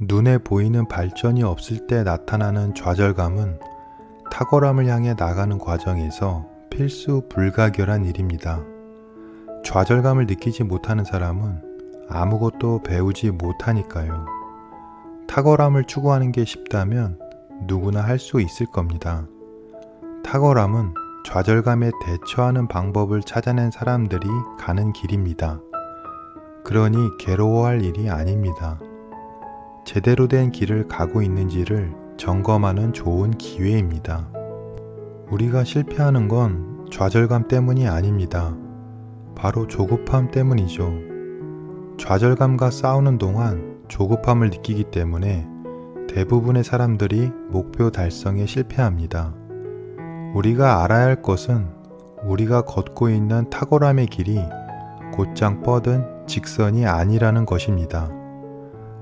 눈에 보이는 발전이 없을 때 나타나는 좌절감은 탁월함을 향해 나가는 과정에서 필수 불가결한 일입니다. 좌절감을 느끼지 못하는 사람은 아무것도 배우지 못하니까요. 탁월함을 추구하는 게 쉽다면 누구나 할 수 있을 겁니다. 탁월함은 좌절감에 대처하는 방법을 찾아낸 사람들이 가는 길입니다. 그러니 괴로워할 일이 아닙니다. 제대로 된 길을 가고 있는지를 점검하는 좋은 기회입니다. 우리가 실패하는 건 좌절감 때문이 아닙니다. 바로 조급함 때문이죠. 좌절감과 싸우는 동안 조급함을 느끼기 때문에 대부분의 사람들이 목표 달성에 실패합니다. 우리가 알아야 할 것은 우리가 걷고 있는 탁월함의 길이 곧장 뻗은 직선이 아니라는 것입니다.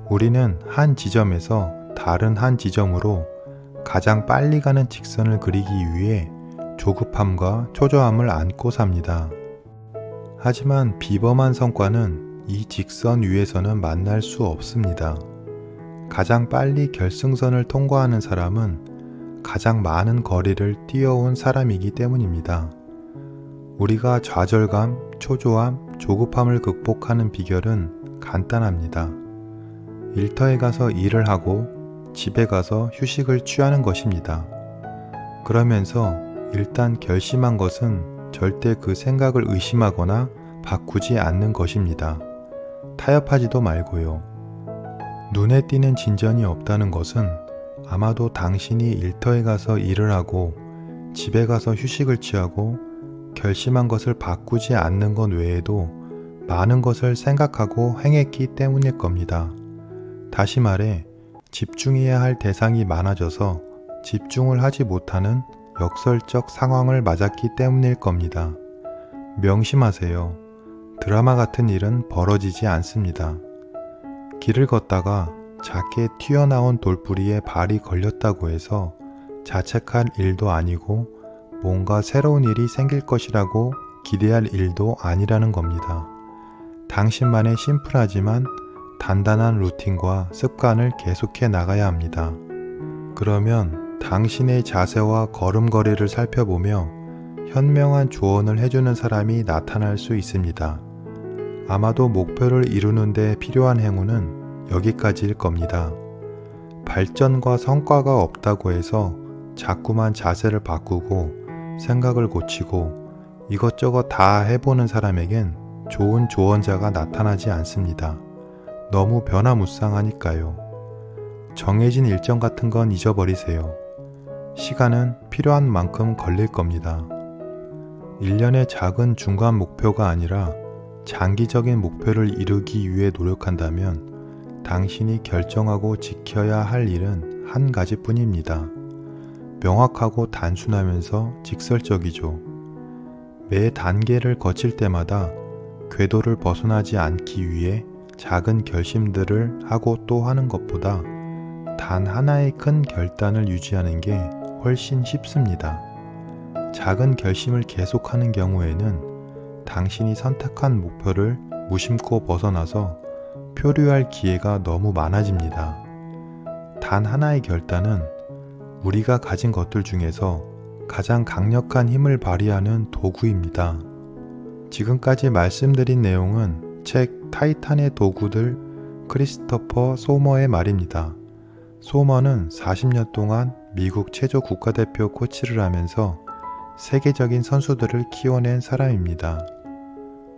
우리는 한 지점에서 다른 한 지점으로 가장 빨리 가는 직선을 그리기 위해 조급함과 초조함을 안고 삽니다. 하지만 비범한 성과는 이 직선 위에서는 만날 수 없습니다. 가장 빨리 결승선을 통과하는 사람은 가장 많은 거리를 뛰어온 사람이기 때문입니다. 우리가 좌절감, 초조함, 조급함을 극복하는 비결은 간단합니다. 일터에 가서 일을 하고 집에 가서 휴식을 취하는 것입니다. 그러면서 일단 결심한 것은 절대 그 생각을 의심하거나 바꾸지 않는 것입니다. 타협하지도 말고요. 눈에 띄는 진전이 없다는 것은 아마도 당신이 일터에 가서 일을 하고 집에 가서 휴식을 취하고 결심한 것을 바꾸지 않는 것 외에도 많은 것을 생각하고 행했기 때문일 겁니다. 다시 말해 집중해야 할 대상이 많아져서 집중을 하지 못하는 역설적 상황을 맞았기 때문일 겁니다. 명심하세요. 드라마 같은 일은 벌어지지 않습니다. 길을 걷다가 작게 튀어나온 돌부리에 발이 걸렸다고 해서 자책할 일도 아니고 뭔가 새로운 일이 생길 것이라고 기대할 일도 아니라는 겁니다. 당신만의 심플하지만 단단한 루틴과 습관을 계속해 나가야 합니다. 그러면 당신의 자세와 걸음걸이를 살펴보며 현명한 조언을 해주는 사람이 나타날 수 있습니다. 아마도 목표를 이루는 데 필요한 행운은 여기까지일 겁니다. 발전과 성과가 없다고 해서 자꾸만 자세를 바꾸고 생각을 고치고 이것저것 다 해보는 사람에겐 좋은 조언자가 나타나지 않습니다. 너무 변화무쌍하니까요. 정해진 일정 같은 건 잊어버리세요. 시간은 필요한 만큼 걸릴 겁니다. 1년의 작은 중간 목표가 아니라 장기적인 목표를 이루기 위해 노력한다면 당신이 결정하고 지켜야 할 일은 한 가지뿐입니다. 명확하고 단순하면서 직설적이죠. 매 단계를 거칠 때마다 궤도를 벗어나지 않기 위해 작은 결심들을 하고 또 하는 것보다 단 하나의 큰 결단을 유지하는 게 훨씬 쉽습니다. 작은 결심을 계속하는 경우에는 당신이 선택한 목표를 무심코 벗어나서 표류할 기회가 너무 많아집니다. 단 하나의 결단은 우리가 가진 것들 중에서 가장 강력한 힘을 발휘하는 도구입니다. 지금까지 말씀드린 내용은 책 타이탄의 도구들 크리스토퍼 소머의 말입니다. 소머는 40년 동안 미국 체조 국가대표 코치를 하면서 세계적인 선수들을 키워낸 사람입니다.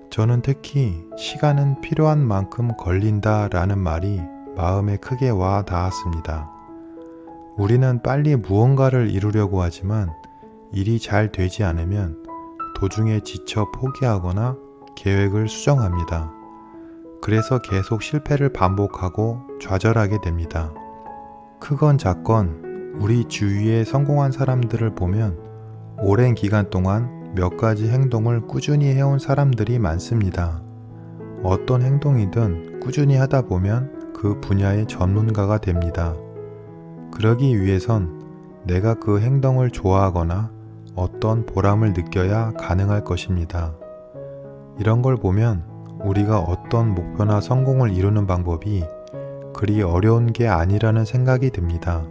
저는 특히 시간은 필요한 만큼 걸린다 라는 말이 마음에 크게 와 닿았습니다. 우리는 빨리 무언가를 이루려고 하지만 일이 잘 되지 않으면 도중에 지쳐 포기하거나 계획을 수정합니다. 그래서 계속 실패를 반복하고 좌절하게 됩니다. 크건 작건 우리 주위에 성공한 사람들을 보면 오랜 기간 동안 몇 가지 행동을 꾸준히 해온 사람들이 많습니다. 어떤 행동이든 꾸준히 하다 보면 그 분야의 전문가가 됩니다. 그러기 위해선 내가 그 행동을 좋아하거나 어떤 보람을 느껴야 가능할 것입니다. 이런 걸 보면 우리가 어떤 목표나 성공을 이루는 방법이 그리 어려운 게 아니라는 생각이 듭니다.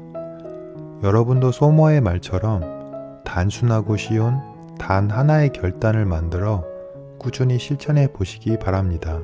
여러분도 소머의 말처럼 단순하고 쉬운 단 하나의 결단을 만들어 꾸준히 실천해 보시기 바랍니다.